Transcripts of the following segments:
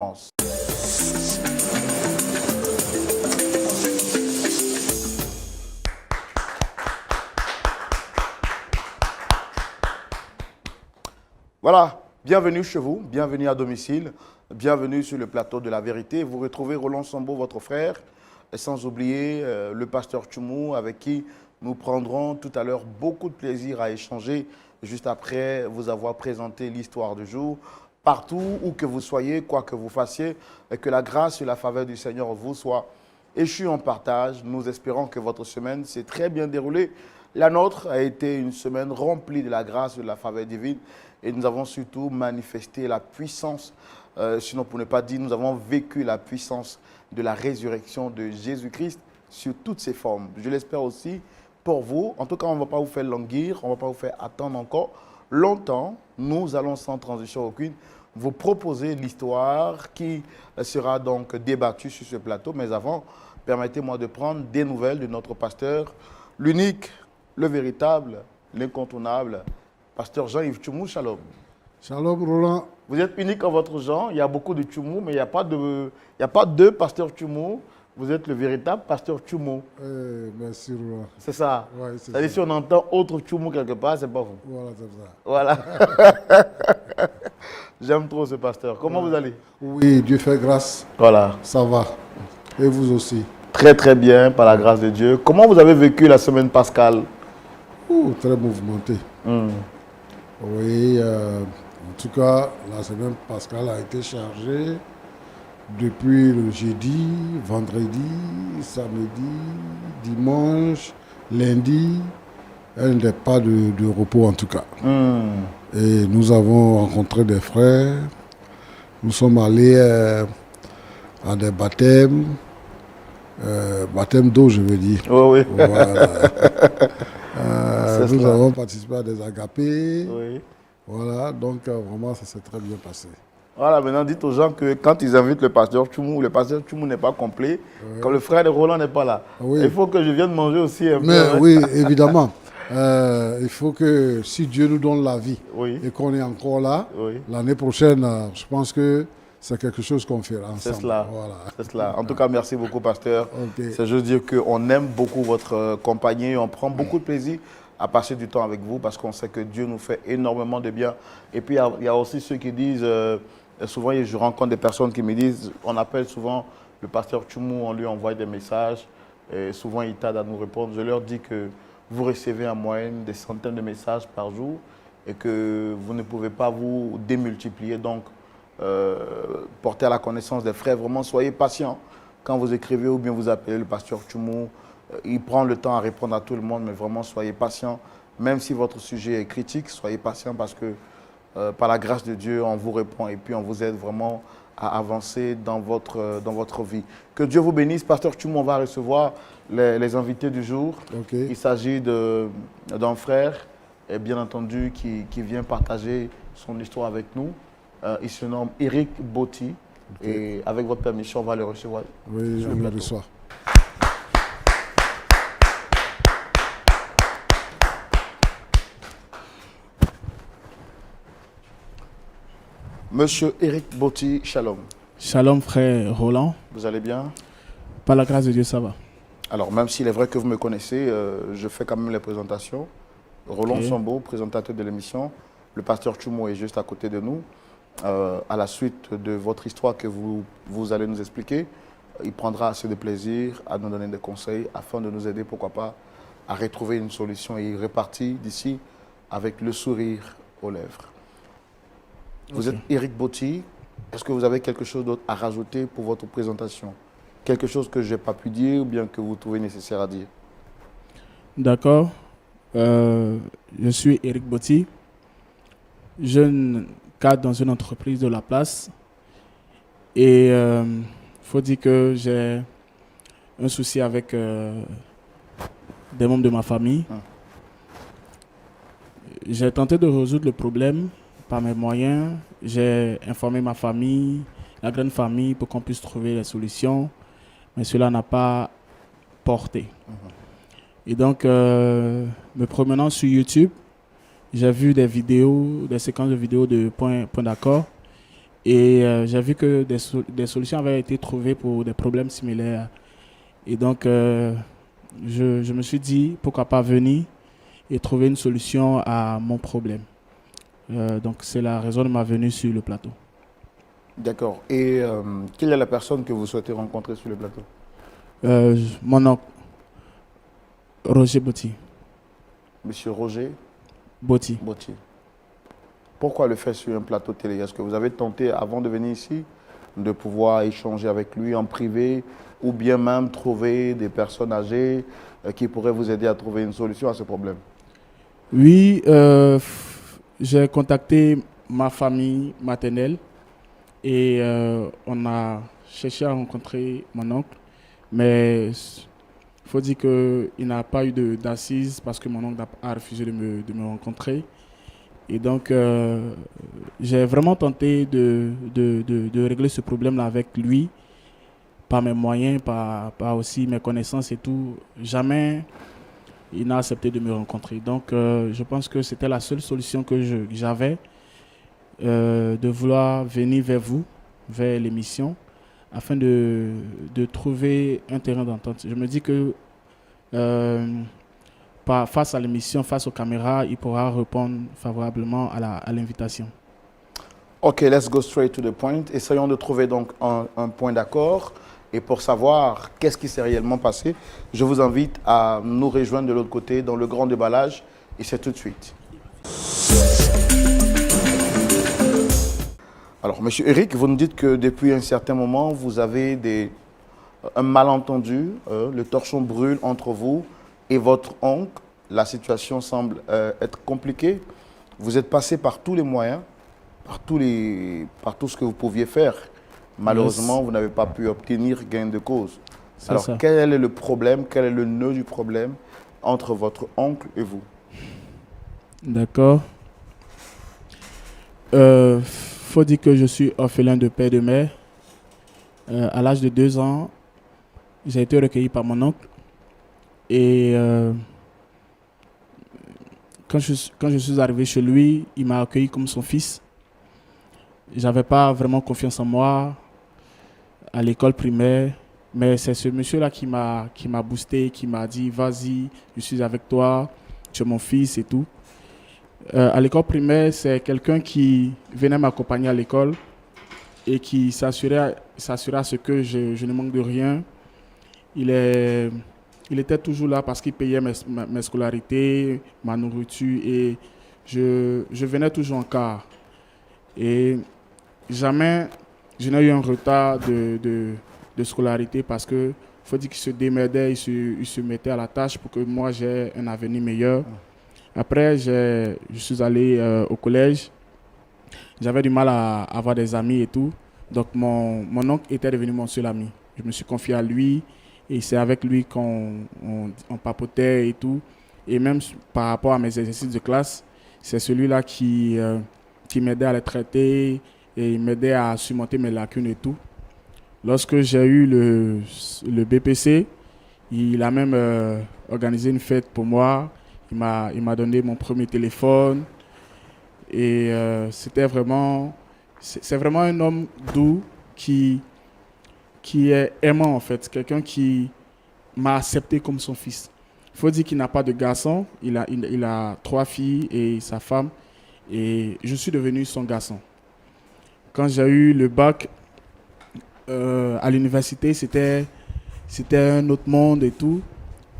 France. Voilà, bienvenue chez vous, bienvenue à domicile, bienvenue sur le plateau de la vérité. Vous retrouvez Roland Sambo, votre frère, et sans oublier le pasteur Tchoumou, avec qui nous prendrons tout à l'heure beaucoup de plaisir à échanger juste après vous avoir présenté l'histoire du jour. Partout où que vous soyez, quoi que vous fassiez, et que la grâce et la faveur du Seigneur vous soient échus en partage. Nous espérons que votre semaine s'est très bien déroulée. La nôtre a été une semaine remplie de la grâce et de la faveur divine. Et nous avons surtout manifesté la puissance, sinon pour ne pas dire, nous avons vécu la puissance de la résurrection de Jésus-Christ sur toutes ses formes. Je l'espère aussi pour vous. En tout cas, on ne va pas vous faire languir, on ne va pas vous faire attendre encore longtemps. Nous allons sans transition aucune vous proposer l'histoire qui sera donc débattue sur ce plateau. Mais avant, permettez-moi de prendre des nouvelles de notre pasteur, l'unique, le véritable, l'incontournable, pasteur Jean-Yves Tchoumou. Shalom. Shalom Roland. Vous êtes unique en votre genre. Il y a beaucoup de Tchoumou, mais il n'y a pas de pasteur Tchoumou. Vous êtes le véritable pasteur Tchoumou. Merci Roland. C'est ça. Ouais, c'est C'est-à-dire ça. si on entend autre Tchoumou quelque part, c'est pas vous. Voilà, c'est ça. Voilà. J'aime trop ce pasteur. Comment vous allez? Oui, Dieu fait grâce. Voilà. Ça va. Et vous aussi. Très très bien, par la grâce de Dieu. Comment vous avez vécu la semaine pascale? Très mouvementé. Oui, en tout cas, la semaine pascale a été chargée depuis le jeudi, vendredi, samedi, dimanche, lundi. Elle n'est pas de repos en tout cas. Et nous avons rencontré des frères. Nous sommes allés à des baptêmes. Baptême d'eau, je veux dire. Oui, oui. Voilà. Nous cela. avons participé à des agapés. Oui. Voilà, donc vraiment, ça s'est très bien passé. Voilà, maintenant dites aux gens que quand ils invitent le pasteur Tchoumou n'est pas complet. Comme le frère de Roland n'est pas là. Oui. Il faut que je vienne manger aussi un peu. Mais hein. oui, évidemment. Il faut que si Dieu nous donne la vie Oui. et qu'on est encore là, Oui. l'année prochaine, je pense que c'est quelque chose qu'on fera ensemble. C'est cela. Voilà. C'est cela. En tout cas, merci beaucoup, pasteur. Ok. C'est juste dire qu'on aime beaucoup votre compagnie. On prend beaucoup de plaisir à passer du temps avec vous parce qu'on sait que Dieu nous fait énormément de bien. Et puis, il y a aussi ceux qui disent, souvent je rencontre des personnes qui me disent, on appelle souvent le pasteur Tchoumou, on lui envoie des messages. Et souvent, il tarde à nous répondre. Je leur dis que vous recevez en moyenne des centaines de messages par jour et que vous ne pouvez pas vous démultiplier. Donc, porter à la connaissance des frères, vraiment soyez patients quand vous écrivez ou bien vous appelez le pasteur Tchoumou. Il prend le temps à répondre à tout le monde, mais vraiment soyez patients. Même si votre sujet est critique, soyez patients parce que par la grâce de Dieu, on vous répond et puis on vous aide vraiment à avancer dans votre vie. Que Dieu vous bénisse. Pasteur Tchoumou, on va recevoir les invités du jour. Ok. Il s'agit d'un frère, et bien entendu, qui vient partager son histoire avec nous. Il se nomme Eric Botti. Et avec votre permission, on va le recevoir. Oui, sur le on le plateau. reçoit. Monsieur Eric Botti, shalom. Shalom frère Roland, Vous allez bien? par la grâce de Dieu ça va. Alors, même s'il est vrai que vous me connaissez, je fais quand même les présentations. Roland Ok. Sambo, présentateur de l'émission. Le pasteur Tchoumou est juste à côté de nous. À la suite de votre histoire que vous allez nous expliquer, il prendra assez de plaisir à nous donner des conseils afin de nous aider, pourquoi pas, à retrouver une solution et repartir d'ici avec le sourire aux lèvres. Vous Ok. êtes Eric Botti. Est-ce que vous avez quelque chose d'autre à rajouter pour votre présentation? Quelque chose que je n'ai pas pu dire ou bien que vous trouvez nécessaire à dire? D'accord. Je suis Eric Botti, jeune cadre dans une entreprise de la place. Et il faut dire que j'ai un souci avec des membres de ma famille. J'ai tenté de résoudre le problème par mes moyens. J'ai informé ma famille, la grande famille, pour qu'on puisse trouver les solutions. Mais cela n'a pas porté. Et donc, me promenant sur YouTube, j'ai vu des vidéos, des séquences de vidéos de Point d'accord. Et j'ai vu que des solutions avaient été trouvées pour des problèmes similaires. Et donc, je me suis dit, pourquoi pas venir et trouver une solution à mon problème. Donc, c'est la raison de ma venue sur le plateau. D'accord. Et quelle est la personne que vous souhaitez rencontrer sur le plateau? Mon oncle, Roger Botti. Monsieur Roger Botti. Botti. Pourquoi le faire sur un plateau télé? Est-ce que vous avez tenté, avant de venir ici, de pouvoir échanger avec lui en privé ou bien même trouver des personnes âgées qui pourraient vous aider à trouver une solution à ce problème? Oui, j'ai contacté ma famille maternelle et on a cherché à rencontrer mon oncle, mais il faut dire qu'il n'a pas eu d'assises parce que mon oncle a refusé de me rencontrer. Et donc, j'ai vraiment tenté de régler ce problème-là avec lui, par mes moyens, par aussi mes connaissances et tout. Jamais il n'a accepté de me rencontrer. Donc, je pense que c'était la seule solution que j'avais, de vouloir venir vers vous, vers l'émission, afin de trouver un terrain d'entente. Je me dis que face à l'émission, face aux caméras, il pourra répondre favorablement à l'invitation. Ok, let's go straight to the point. Essayons de trouver donc un point d'accord. Et pour savoir qu'est-ce qui s'est réellement passé, je vous invite à nous rejoindre de l'autre côté dans le grand déballage. Et c'est tout de suite. Alors, monsieur Eric, vous nous dites que depuis un certain moment, vous avez un malentendu. Le torchon brûle entre vous et votre oncle. La situation semble être compliquée. Vous êtes passé par tous les moyens, par tout ce que vous pouviez faire. Malheureusement, vous n'avez pas pu obtenir gain de cause. Alors, quel est le problème, quel est le nœud du problème entre votre oncle et vous? D'accord. Faut dire que je suis orphelin de père et de mère. À l'âge de 2 ans, j'ai été recueilli par mon oncle. Et quand je suis arrivé chez lui, il m'a accueilli comme son fils. J'avais pas vraiment confiance en moi à l'école primaire, mais c'est ce monsieur-là qui m'a boosté, qui m'a dit vas-y, je suis avec toi, tu es mon fils et tout. À l'école primaire, c'est quelqu'un qui venait m'accompagner à l'école et qui s'assurait à ce que je ne manque de rien. Il était toujours là parce qu'il payait mes scolarités, ma nourriture et je venais toujours en quart. Et jamais je n'ai eu un retard de scolarité parce que faut dire qu'il se démerdait, il se mettait à la tâche pour que moi j'ai un avenir meilleur. Après, je suis allé au collège. J'avais du mal à avoir des amis et tout. Donc mon oncle était devenu mon seul ami. Je me suis confié à lui et c'est avec lui qu'on papotait et tout. Et même par rapport à mes exercices de classe, c'est celui-là qui m'aidait à les traiter et il m'aidait à surmonter mes lacunes et tout. Lorsque j'ai eu le BPC, il a même organisé une fête pour moi. Il m'a donné mon premier téléphone. Et c'est vraiment un homme doux qui est aimant en fait. Quelqu'un qui m'a accepté comme son fils. Il faut dire qu'il n'a pas de garçon. Il a 3 filles et sa femme. Et je suis devenu son garçon. Quand j'ai eu le bac à l'université, c'était un autre monde et tout.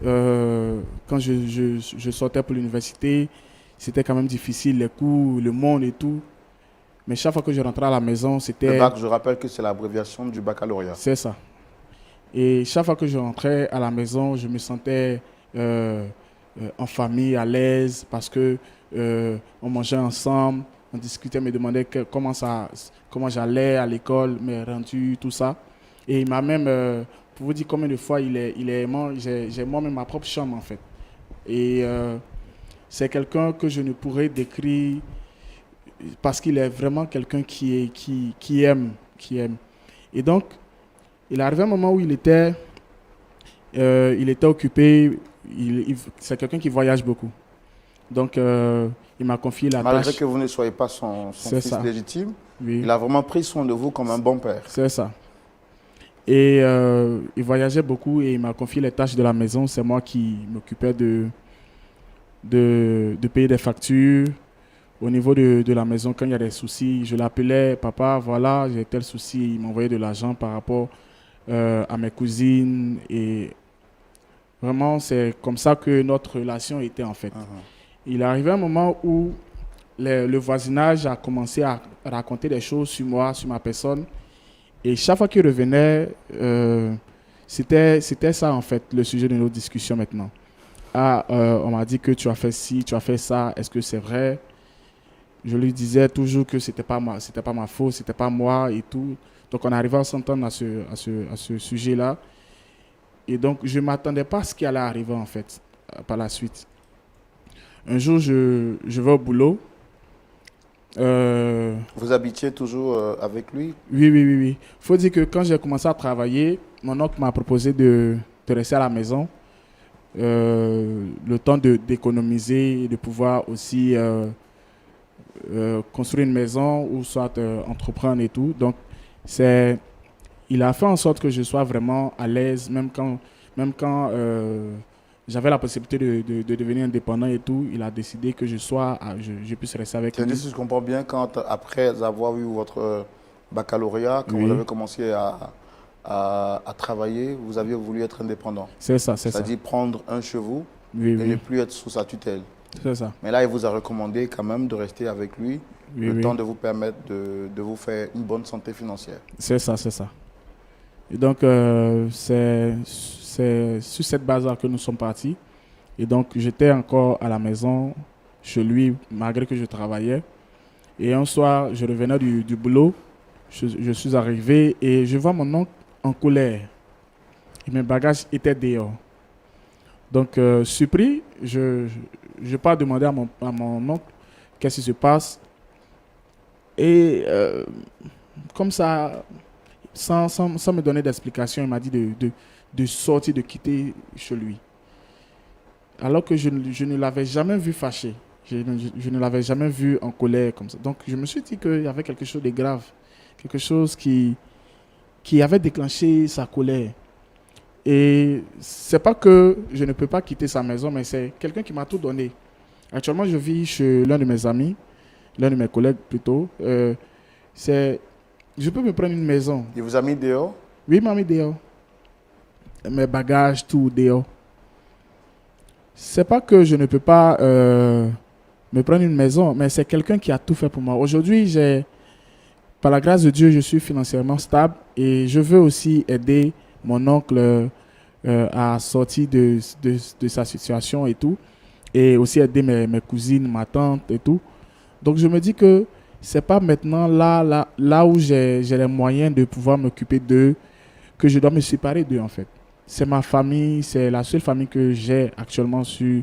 Quand je sortais pour l'université, c'était quand même difficile, les cours, le monde et tout. Mais chaque fois que je rentrais à la maison, c'était... Le bac, je rappelle que c'est l'abréviation du baccalauréat. C'est ça. Et chaque fois que je rentrais à la maison, je me sentais en famille, à l'aise, parce que on mangeait ensemble, on discutait, me demandait comment j'allais à l'école, mes rendus, tout ça. Et il m'a même, pour vous dire combien de fois il est aimant, j'ai moi-même ma propre chambre en fait. Et c'est quelqu'un que je ne pourrais décrire parce qu'il est vraiment quelqu'un qui aime. Et donc, il est arrivé un moment où il était occupé, c'est quelqu'un qui voyage beaucoup. Donc, il m'a confié la Malgré tâche. que vous ne soyez pas son C'est fils ça. légitime, Oui, il a vraiment pris soin de vous comme un bon père. c'est ça. Et il voyageait beaucoup et il m'a confié les tâches de la maison. C'est moi qui m'occupais de payer des factures. Au niveau de la maison, quand il y a des soucis, je l'appelais, papa, voilà, j'ai tel souci. Il m'envoyait de l'argent par rapport à mes cousines. Et vraiment, c'est comme ça que notre relation était en fait. Il est arrivé un moment où le voisinage a commencé à raconter des choses sur moi, sur ma personne. Et chaque fois qu'il revenait, c'était ça en fait, le sujet de nos discussions maintenant. Ah, on m'a dit que tu as fait ci, tu as fait ça, est-ce que c'est vrai? Je lui disais toujours que c'était pas ma faute, c'était pas moi et tout. Donc on arrivait à s'entendre à ce sujet-là. Et donc je ne m'attendais pas à ce qui allait arriver en fait, par la suite. Un jour, je vais au boulot. Vous habitiez toujours avec lui? Oui, oui, oui, oui. Il faut dire que quand j'ai commencé à travailler, mon oncle m'a proposé de rester à la maison, le temps d'économiser et de pouvoir aussi construire une maison ou soit entreprendre et tout. Donc, il a fait en sorte que je sois vraiment à l'aise, même quand j'avais la possibilité de devenir indépendant et tout. Il a décidé que je puisse rester avec lui. C'est-à-dire, si je comprends bien, quand après avoir eu votre baccalauréat, quand Oui. vous avez commencé à travailler, vous aviez voulu être indépendant. C'est ça, c'est ça. C'est-à-dire prendre un chez vous Oui, et ne oui, plus être sous sa tutelle. c'est ça. Mais là, il vous a recommandé quand même de rester avec lui, Oui, le oui. temps de vous permettre de vous faire une bonne santé financière. C'est ça, c'est ça. Et donc, c'est sur cette base-là que nous sommes partis. Et donc, j'étais encore à la maison, chez lui, malgré que je travaillais. Et un soir, je revenais du boulot. Je suis arrivé et je vois mon oncle en colère. Et mes bagages étaient dehors. Donc, surpris, je pars demander à mon oncle qu'est-ce qui se passe. Et comme ça, sans me donner d'explication, il m'a dit de sortir, de quitter chez lui. Alors que je ne l'avais jamais vu fâché. Je ne l'avais jamais vu en colère comme ça. Donc, je me suis dit qu'il y avait quelque chose de grave. Quelque chose qui avait déclenché sa colère. Et c'est pas que je ne peux pas quitter sa maison, mais c'est quelqu'un qui m'a tout donné. Actuellement, je vis chez l'un de mes amis, l'un de mes collègues plutôt. Je peux me prendre une maison. Il vous a mis dehors? Oui, il m'a mis dehors. Mes bagages, tout dehors. C'est pas que je ne peux pas me prendre une maison, mais c'est quelqu'un qui a tout fait pour moi. Aujourd'hui, par la grâce de Dieu, je suis financièrement stable et je veux aussi aider mon oncle à sortir de sa situation et tout. Et aussi aider mes cousines, ma tante et tout. Donc je me dis que c'est pas maintenant là où j'ai les moyens de pouvoir m'occuper d'eux que je dois me séparer d'eux en fait. C'est ma famille, c'est la seule famille que j'ai actuellement sur...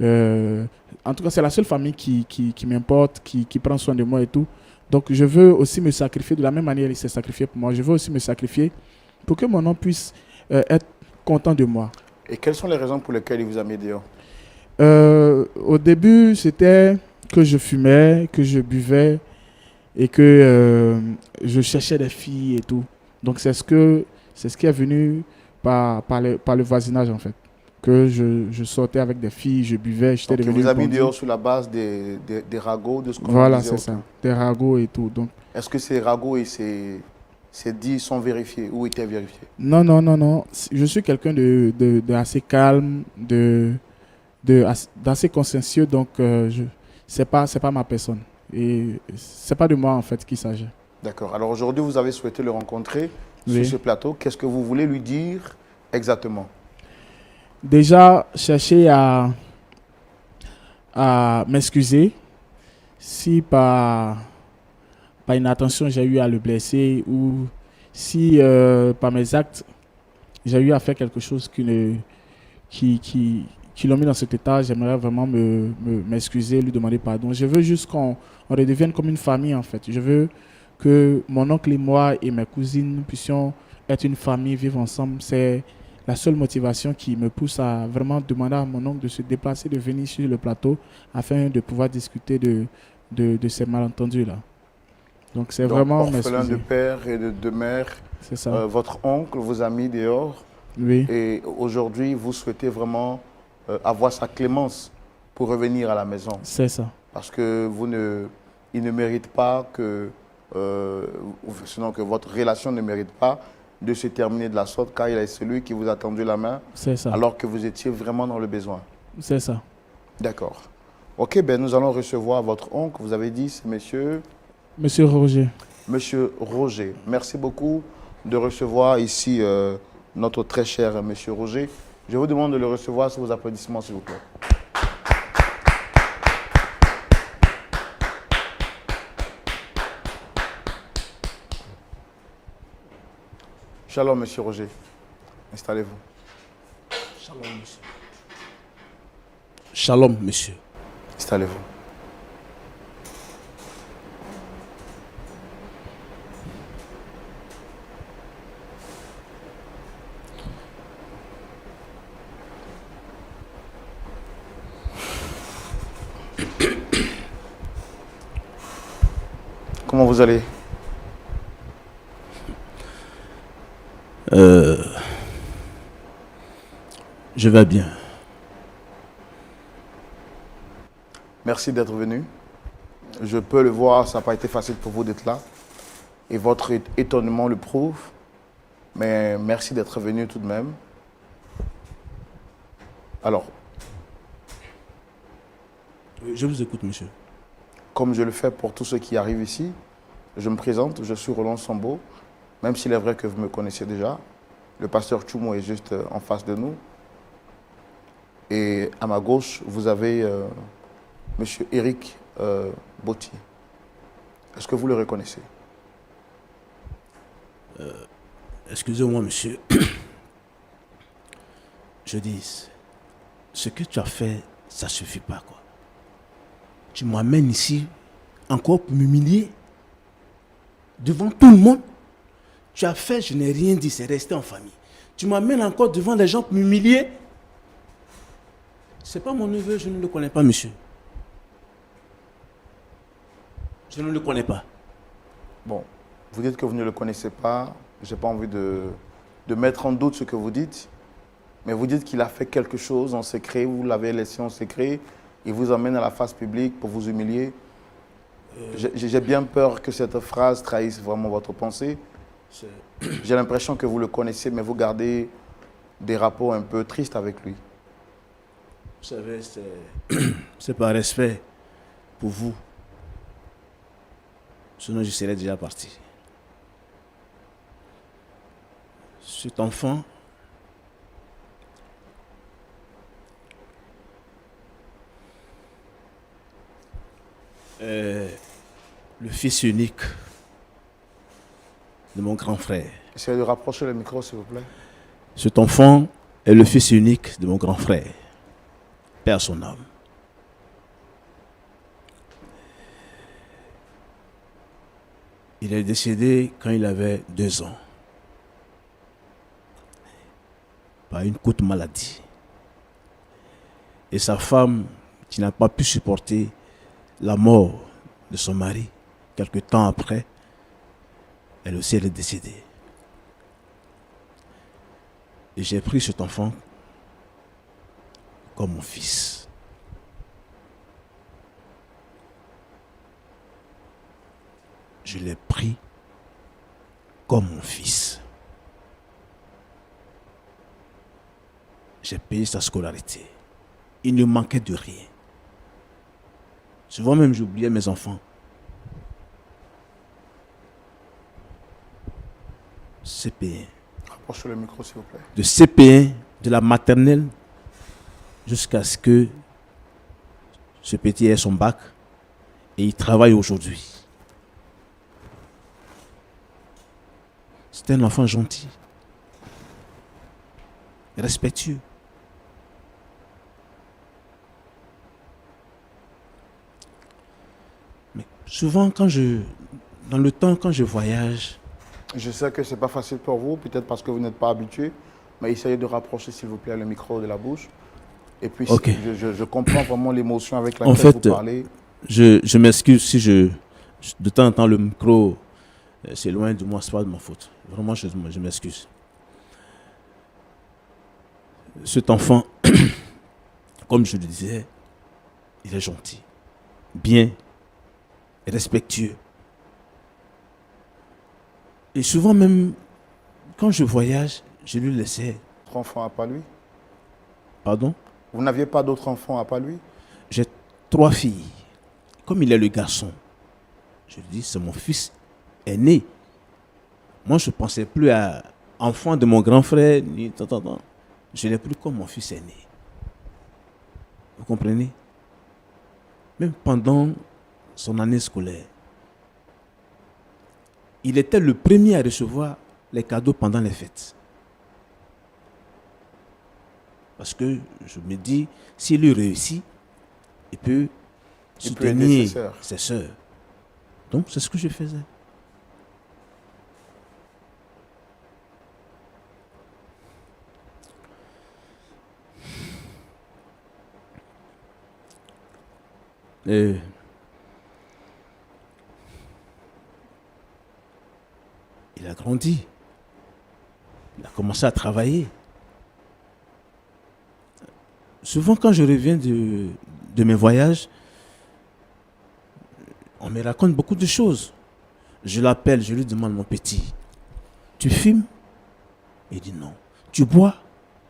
en tout cas, c'est la seule famille qui m'importe, qui prend soin de moi et tout. Donc je veux aussi me sacrifier de la même manière qu'il s'est sacrifié pour moi. Je veux aussi me sacrifier pour que mon nom puisse être content de moi. Et quelles sont les raisons pour lesquelles il vous a mis dehors? Au début, c'était que je fumais, que je buvais et que je cherchais des filles et tout. Donc c'est ce qui est venu par le voisinage en fait. Que je sortais avec des filles, je buvais, j'étais Donc il devenu vous a mis bandit. dehors sur la base des ragots, de ce qu'on Voilà, disait c'est ça. autour. Des ragots et tout. Donc, Est-ce que ces ragots et ces dits sont vérifiés ou étaient vérifiés? non, non, non, non. Je suis quelqu'un de assez calme, d'assez consciencieux. Donc, c'est pas ma personne. Et c'est pas de moi, en fait, qu'il s'agit. D'accord. Alors aujourd'hui, vous avez souhaité le rencontrer Oui. sur ce plateau. Qu'est-ce que vous voulez lui dire exactement? Déjà, chercher à m'excuser si par inattention j'ai eu à le blesser ou si par mes actes j'ai eu à faire quelque chose qui l'ont mis dans cet état. J'aimerais vraiment m'excuser, lui demander pardon. Je veux juste qu'on redevienne comme une famille en fait. Je veux que mon oncle et moi et mes cousines puissions être une famille, vivre ensemble. C'est la seule motivation qui me pousse à vraiment demander à mon oncle de se déplacer, de venir sur le plateau afin de pouvoir discuter de ces malentendus-là. Donc c'est Donc, vraiment orphelin de m'excuser. père et de mère, C'est ça. votre oncle vous a mis dehors Oui, et aujourd'hui, vous souhaitez vraiment avoir sa clémence pour revenir à la maison. c'est ça. Parce que il ne mérite pas sinon que votre relation ne mérite pas de se terminer de la sorte, car il est celui qui vous a tendu la main C'est ça. alors que vous étiez vraiment dans le besoin. C'est ça. D'accord. Ok, ben nous allons recevoir votre oncle. Vous avez dit, c'est Monsieur Roger. Monsieur Roger. Merci beaucoup de recevoir ici notre très cher Monsieur Roger. Je vous demande de le recevoir sous vos applaudissements, s'il vous plaît. Shalom, Monsieur Roger. Installez-vous. Shalom, monsieur. Shalom, monsieur. Installez-vous. Comment vous allez? Je vais bien. Merci d'être venu. Je peux le voir, ça n'a pas été facile pour vous d'être là. Et votre étonnement le prouve. Mais merci d'être venu tout de même. Alors, Je vous écoute, monsieur. comme je le fais pour tous ceux qui arrivent ici, je me présente, je suis Roland Sambo. Même s'il est vrai que vous me connaissez déjà, le pasteur Tchoumo est juste en face de nous. Et à ma gauche, vous avez Monsieur Eric Botti. Est-ce que vous le reconnaissez? Excusez-moi, monsieur. Je dis, ce que tu as fait, ça ne suffit pas, quoi. Tu m'amènes ici encore pour m'humilier devant tout le monde. Tu as fait, je n'ai rien dit, c'est resté en famille. Tu m'amènes encore devant les gens pour m'humilier. C'est pas mon neveu, je ne le connais pas, monsieur. Je ne le connais pas. Bon, vous dites que vous ne le connaissez pas. Je n'ai pas envie de mettre en doute ce que vous dites. Mais vous dites qu'il a fait quelque chose en secret, vous l'avez laissé en secret, il vous emmène à la face publique pour vous humilier. J'ai bien peur que cette phrase trahisse vraiment votre pensée. J'ai l'impression que vous le connaissez, mais vous gardez des rapports un peu tristes avec lui. Vous savez, c'est par respect pour vous. Sinon, je serais déjà parti. Cet enfant est le fils unique de mon grand frère. Essayez de rapprocher le micro, s'il vous plaît. Cet enfant est le fils unique de mon grand frère. Paix à son âme. Il est décédé quand il avait 2 ans. Par une courte maladie. Et sa femme, qui n'a pas pu supporter la mort de son mari, quelque temps après, elle aussi elle est décédée. Et j'ai pris cet enfant comme mon fils. Je l'ai pris comme mon fils. J'ai payé sa scolarité. Il ne manquait de rien. Souvent même j'oubliais mes enfants. CP1. Rapprochez le micro, s'il vous plaît. De CP1, de la maternelle, jusqu'à ce que ce petit ait son bac et il travaille aujourd'hui. C'est un enfant gentil, respectueux. Mais souvent, dans le temps, quand je voyage, Je sais que ce n'est pas facile pour vous, peut-être parce que vous n'êtes pas habitué Mais essayez de rapprocher, s'il vous plaît, le micro de la bouche. Et puis, Ok. je comprends vraiment l'émotion avec En laquelle fait, vous parlez. je m'excuse si de temps en temps, le micro c'est loin de moi, c'est pas de ma faute. Vraiment, je m'excuse. Cet enfant, comme je le disais, il est gentil, bien, respectueux. Et souvent même, quand je voyage, je lui laissais... Votre enfant à part lui? Pardon? Vous n'aviez pas d'autres enfants à part lui? J'ai 3 filles. Comme il est le garçon, je lui dis, c'est mon fils aîné. Moi, je ne pensais plus à enfant de mon grand frère, ni tant. Je l'ai pris comme mon fils aîné. Vous comprenez? Même pendant son année scolaire, il était le premier à recevoir les cadeaux pendant les fêtes. Parce que je me dis, s'il réussit, il peut soutenir ses sœurs. Donc, c'est ce que je faisais. Et il a grandi. Il a commencé à travailler. Souvent, quand je reviens de mes voyages, on me raconte beaucoup de choses. Je l'appelle, je lui demande, mon petit, tu fumes? Il dit non. Tu bois?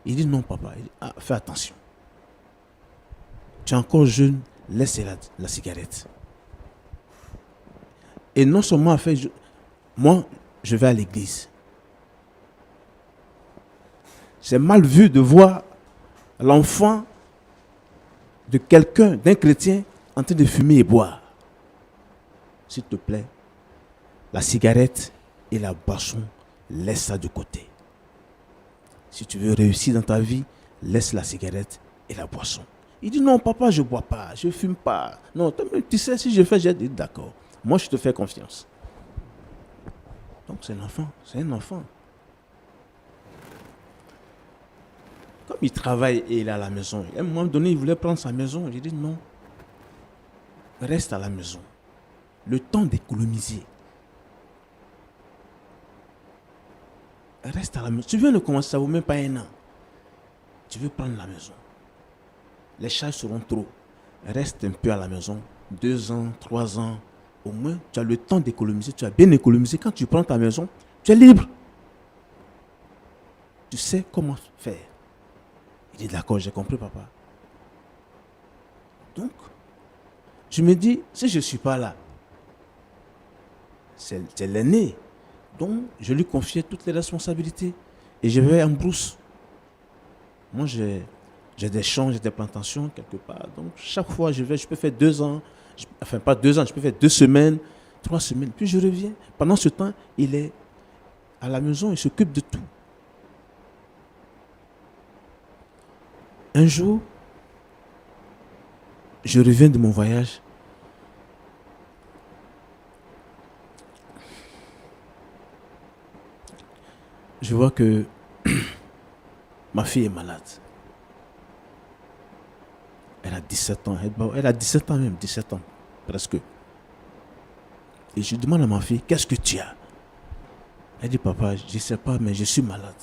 Il dit non, papa. Il dit, ah, fais attention. Tu es encore jeune, laisse la cigarette. Et non seulement moi, je vais à l'église. C'est mal vu de voir l'enfant de quelqu'un, d'un chrétien, en train de fumer et boire. S'il te plaît, la cigarette et la boisson, laisse ça de côté. Si tu veux réussir dans ta vie, laisse la cigarette et la boisson. Il dit non, papa, je ne bois pas, je ne fume pas. Non, tu sais, si je fais, j'ai dit d'accord. Moi, je te fais confiance. Donc, c'est un enfant, c'est un enfant. Comme il travaille et il est à la maison, à un moment donné, il voulait prendre sa maison. J'ai dit non, reste à la maison. Le temps d'économiser. Reste à la maison. Tu viens de commencer, ça ne vaut même pas 1 an. Tu veux prendre la maison. Les charges seront trop. Reste un peu à la maison. 2 ans, 3 ans. Au moins, tu as le temps d'économiser. Tu as bien économisé. Quand tu prends ta maison, tu es libre. Tu sais comment faire. Il dit d'accord, j'ai compris, papa. Donc, je me dis, si je ne suis pas là, c'est l'aîné. Donc, je lui confiais toutes les responsabilités. Et je vais en brousse. Moi, j'ai des champs, j'ai des plantations quelque part. Donc, chaque fois, je peux faire 2 ans. Enfin, pas 2 ans, je peux faire 2 semaines, 3 semaines. Puis je reviens. Pendant ce temps, il est à la maison, il s'occupe de tout. Un jour, je reviens de mon voyage. Je vois que ma fille est malade. Elle a 17 ans. Elle a 17 ans même, 17 ans, presque. Et je demande à ma fille, qu'est-ce que tu as? Elle dit, papa, je ne sais pas, mais je suis malade.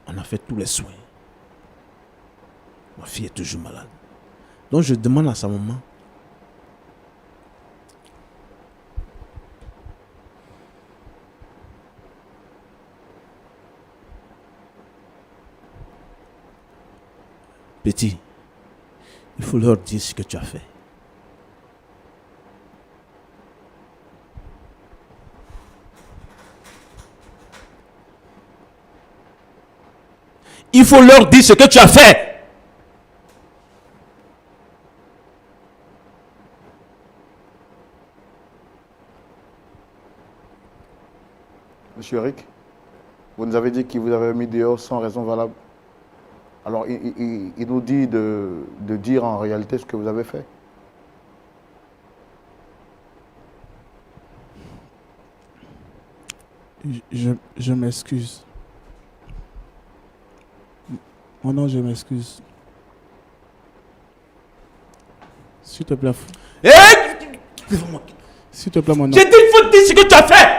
On a fait tous les soins. Ma fille est toujours malade. Donc je demande à sa maman, petit, il faut leur dire ce que tu as fait. Il faut leur dire ce que tu as fait. Monsieur Eric, vous nous avez dit qu'il vous avait mis dehors sans raison valable. Alors, il nous dit de dire en réalité ce que vous avez fait. Je m'excuse. Mon nom, je m'excuse. S'il te plaît. Hé! S'il te plaît, mon nom. J'ai dit, il faut dire ce que tu as fait.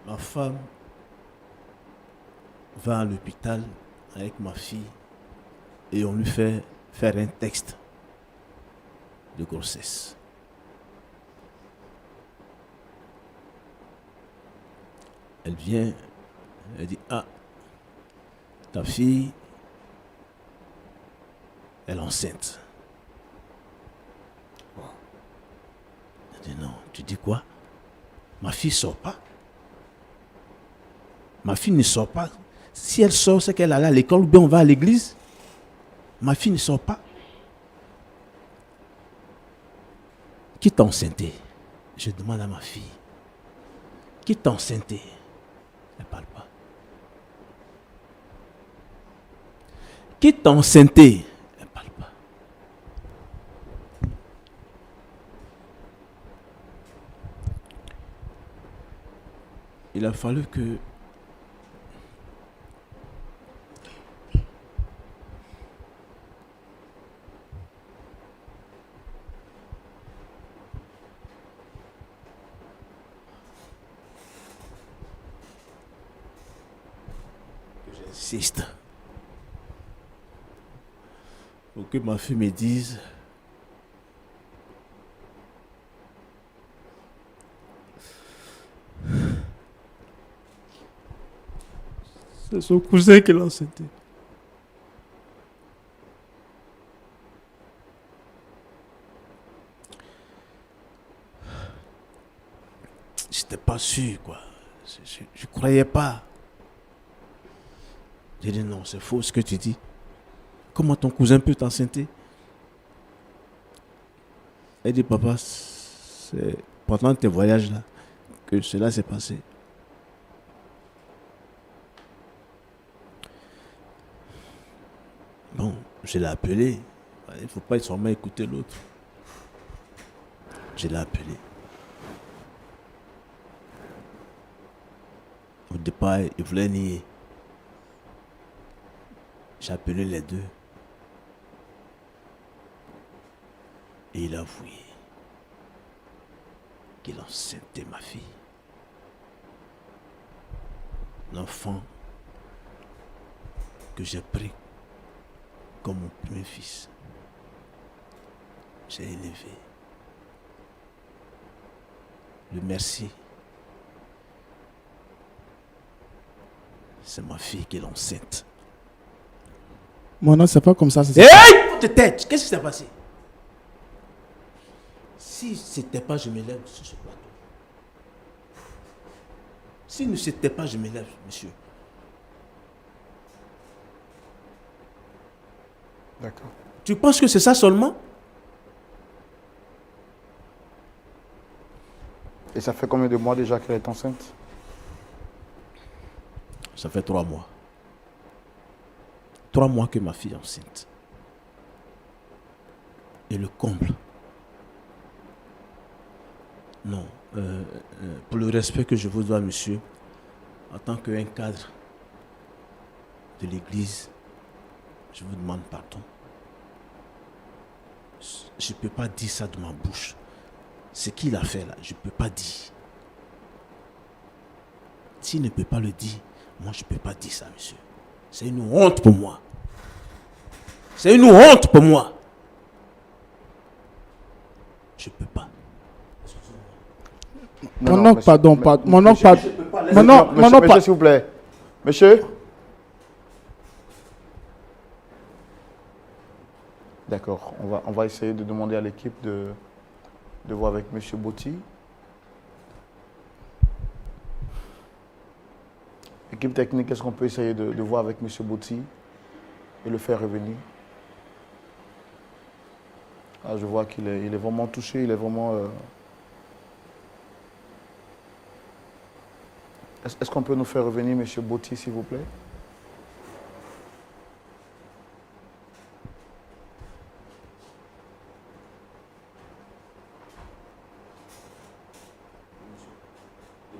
Ma femme va à l'hôpital avec ma fille et on lui fait faire un texte de grossesse. Elle vient, elle dit, ah, ta fille, elle est enceinte. Elle dit, non, tu dis quoi? Ma fille sort pas. Ma fille ne sort pas. Si elle sort, c'est qu'elle allait à l'école ou bien on va à l'église. Ma fille ne sort pas. Qui t'a enceinté? Je demande à ma fille. Qui t'a enceinté? Elle ne parle pas. Qui t'a enceinté? Elle ne parle pas. Il a fallu que j'insiste pour que ma fille me dise c'est son cousin qui l'a enceinté. J'étais pas sûr, quoi. Je croyais pas. J'ai dit non, c'est faux ce que tu dis. Comment ton cousin peut t'enceinte? Elle dit papa, c'est pendant tes voyages là que cela s'est passé. Bon, je l'ai appelé. Il ne faut pas seulement écouter l'autre. Je l'ai appelé. Au départ, il voulait nier. J'ai appelé les deux. Et il a avoué qu'il enceintait ma fille. L'enfant que j'ai pris comme mon premier fils. J'ai élevé. Le merci. C'est ma fille qui est enceinte. Mon nom, c'est pas comme ça. Hey! Tête, qu'est-ce qui s'est passé? Si c'était pas, je me lève sur ce plateau. Si ne c'était pas, je me lève, monsieur. D'accord. Tu penses que c'est ça seulement? Et ça fait combien de mois déjà qu'elle est enceinte? Ça fait 3 mois. 3 mois que ma fille est enceinte. Et le comble. Non. Pour le respect que je vous dois, monsieur, en tant qu'un cadre de l'église, je vous demande pardon. Je ne peux pas dire ça de ma bouche. Ce qu'il a fait là, je ne peux pas dire. S'il ne peut pas le dire, moi je ne peux pas dire ça, monsieur. C'est une honte pour moi. C'est une honte pour moi. Je ne peux pas. Mon oncle, pardon, mon oncle, pardon. Monsieur, s'il vous plaît. Monsieur? D'accord. On va essayer de demander à l'équipe de voir avec M. Botti. Équipe technique, est-ce qu'on peut essayer de voir avec M. Botti et le faire revenir? Ah, je vois qu'il est vraiment touché, il est vraiment... Est-ce qu'on peut nous faire revenir M. Botti, s'il vous plaît?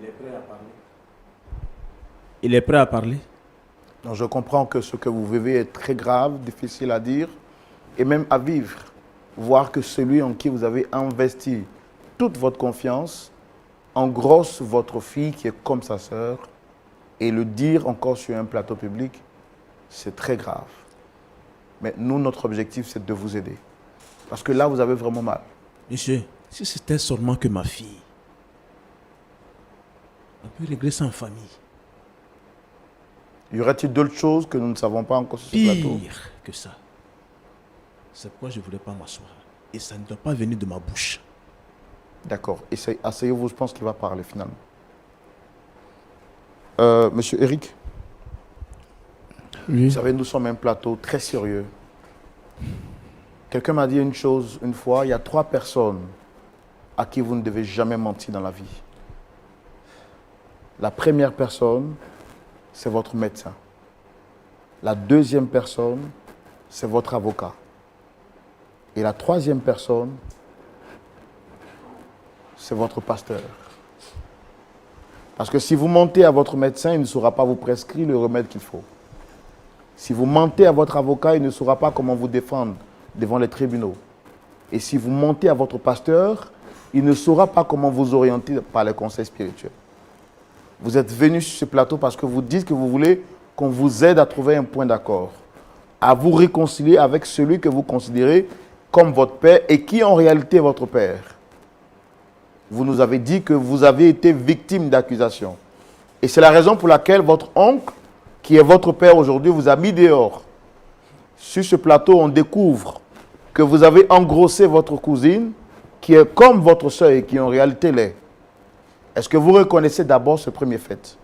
Il est prêt à parler. Il est prêt à parler. Donc, je comprends que ce que vous vivez est très grave, difficile à dire et même à vivre. Voir que celui en qui vous avez investi toute votre confiance engrosse votre fille qui est comme sa sœur et le dire encore sur un plateau public, c'est très grave. Mais nous, notre objectif, c'est de vous aider. Parce que là, vous avez vraiment mal. Monsieur, si c'était seulement que ma fille, on peut régler ça en famille. Y aurait-il d'autres choses que nous ne savons pas encore sur ce plateau? Pire que ça. C'est pourquoi je ne voulais pas m'asseoir. Et ça ne doit pas venir de ma bouche. D'accord. Asseyez-vous, je pense qu'il va parler finalement. Monsieur Eric, Oui. vous savez, nous sommes un plateau très sérieux. Quelqu'un m'a dit une chose une fois, il y a 3 personnes à qui vous ne devez jamais mentir dans la vie. La première personne, c'est votre médecin. La deuxième personne, c'est votre avocat. Et la troisième personne, c'est votre pasteur. Parce que si vous mentez à votre médecin, il ne saura pas vous prescrire le remède qu'il faut. Si vous mentez à votre avocat, il ne saura pas comment vous défendre devant les tribunaux. Et si vous mentez à votre pasteur, il ne saura pas comment vous orienter par les conseils spirituels. Vous êtes venu sur ce plateau parce que vous dites que vous voulez qu'on vous aide à trouver un point d'accord, à vous réconcilier avec celui que vous considérez comme votre père et qui en réalité est votre père. Vous nous avez dit que vous avez été victime d'accusations. Et c'est la raison pour laquelle votre oncle, qui est votre père aujourd'hui, vous a mis dehors. Sur ce plateau, on découvre que vous avez engrossé votre cousine, qui est comme votre soeur et qui en réalité l'est. Est-ce que vous reconnaissez d'abord ce premier fait?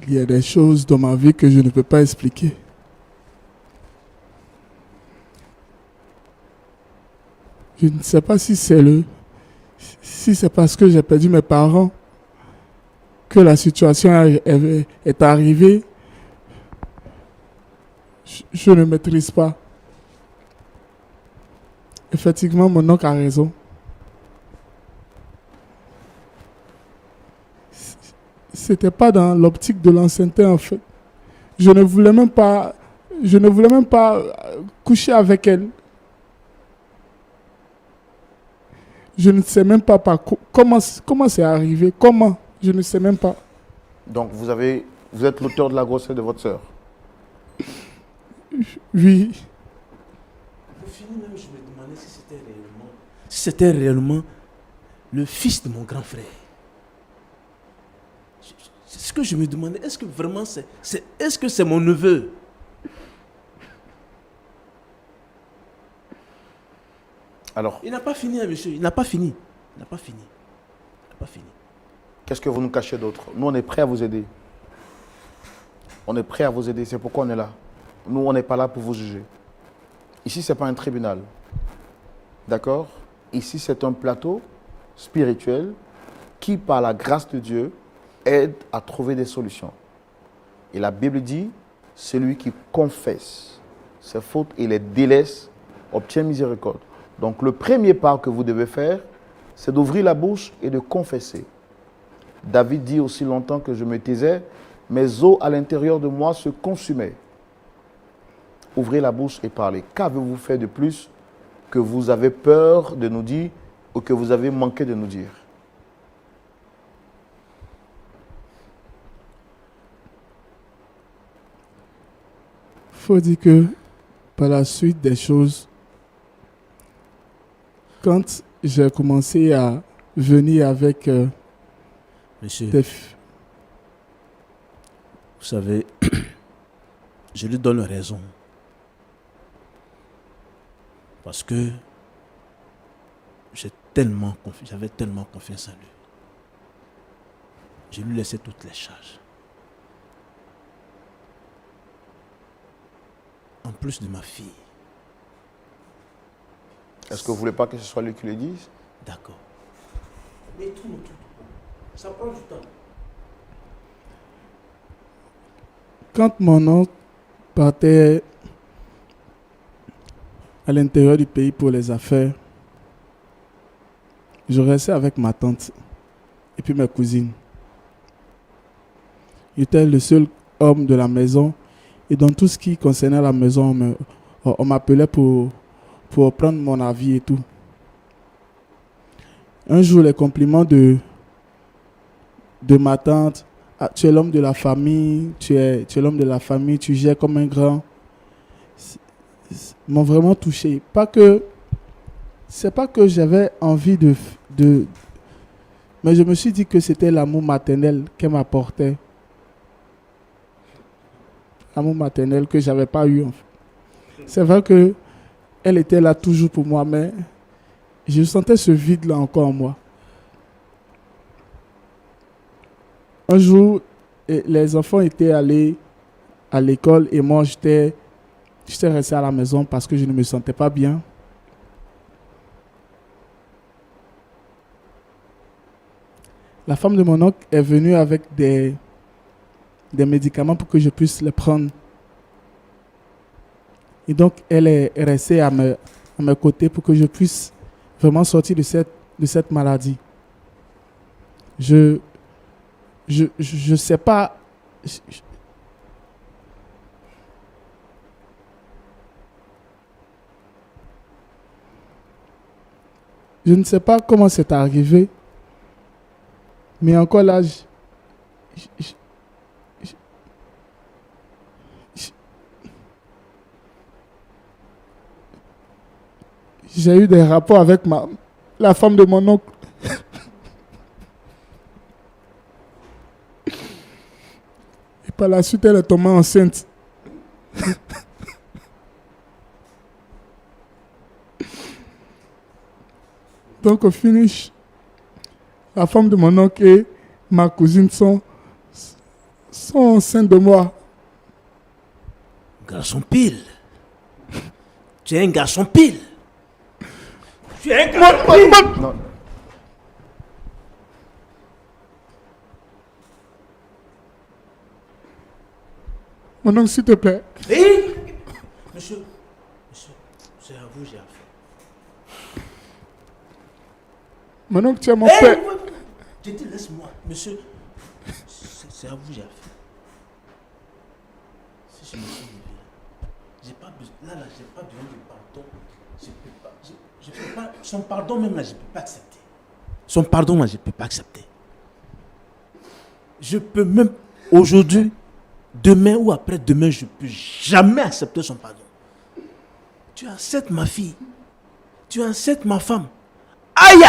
Il y a des choses dans ma vie que je ne peux pas expliquer. Je ne sais pas si c'est parce que j'ai perdu mes parents que la situation est arrivée. Je ne maîtrise pas. Effectivement, mon oncle a raison. C'était pas dans l'optique de l'ancienneté en fait. Je ne voulais même pas coucher avec elle. Je ne sais même pas comment c'est arrivé. Comment? Je ne sais même pas. Donc vous êtes l'auteur de la grossesse de votre sœur. Oui. Au final, même, je me demandais si c'était réellement le fils de mon grand frère. C'est ce que je me demandais. Est-ce que vraiment est-ce que c'est mon neveu? Alors, Il n'a pas fini, hein, monsieur. Il n'a pas fini. Il n'a pas fini. Il n'a pas fini. qu'est-ce que vous nous cachez d'autre? Nous, on est prêts à vous aider. On est prêts à vous aider. C'est pourquoi on est là. Nous, on n'est pas là pour vous juger. Ici, ce n'est pas un tribunal. D'accord? Ici, c'est un plateau spirituel qui, par la grâce de Dieu, aide à trouver des solutions. Et la Bible dit, celui qui confesse ses fautes et les délaisse obtient miséricorde. Donc le premier pas que vous devez faire, c'est d'ouvrir la bouche et de confesser. David dit aussi longtemps que je me taisais, mes os à l'intérieur de moi se consumaient. Ouvrez la bouche et parlez. Qu'avez-vous fait de plus que vous avez peur de nous dire ou que vous avez manqué de nous dire? faut dire que par la suite des choses, quand j'ai commencé à venir avec Monsieur, des... vous savez, je lui donne raison. Parce que j'avais tellement confiance en lui. Je lui laissais toutes les charges. En plus de ma fille. Est-ce que vous ne voulez pas que ce soit lui qui le dise? D'accord. Mais tout. Ça prend du temps. Quand mon oncle partait à l'intérieur du pays pour les affaires, je restais avec ma tante et puis mes cousines. J'étais le seul homme de la maison et dans tout ce qui concernait la maison, on m'appelait pour prendre mon avis et tout. Un jour, les compliments de ma tante, « Ah, tu es l'homme de la famille, tu es l'homme de la famille, tu gères comme un grand », m'ont vraiment touché. C'est pas que j'avais envie mais je me suis dit que c'était l'amour maternel qu'elle m'apportait. L'amour maternel que j'avais pas eu. En fait. C'est vrai que elle était là toujours pour moi, mais je sentais ce vide-là encore en moi. Un jour, les enfants étaient allés à l'école et moi, j'étais resté à la maison parce que je ne me sentais pas bien. La femme de mon oncle est venue avec des médicaments pour que je puisse les prendre. Et donc, elle est restée à mes côtés pour que je puisse vraiment sortir de cette maladie. Je sais pas. Je ne sais pas comment c'est arrivé, mais encore là, j'ai eu des rapports avec la femme de mon oncle. Et par la suite, elle est tombée enceinte. Donc au finish, la femme de mon oncle et ma cousine sont enceintes de moi. Garçon pile. Tu es un garçon pile. Tu es un garçon pile. Non. Mon oncle, s'il te plaît. Hey! Monsieur, c'est à vous, j'ai affaire. Mon oncle, tu es mon Hey, père. je te laisse-moi, monsieur. C'est à vous, j'ai affaire. Si je me suis levé, j'ai pas besoin, là, j'ai pas besoin de pardon. Je peux pas, son pardon même là, je peux pas accepter. Son pardon là, je peux pas accepter. Je peux même aujourd'hui, demain ou après-demain, je peux jamais accepter son pardon. Tu acceptes ma fille. Tu acceptes ma femme. Aïe!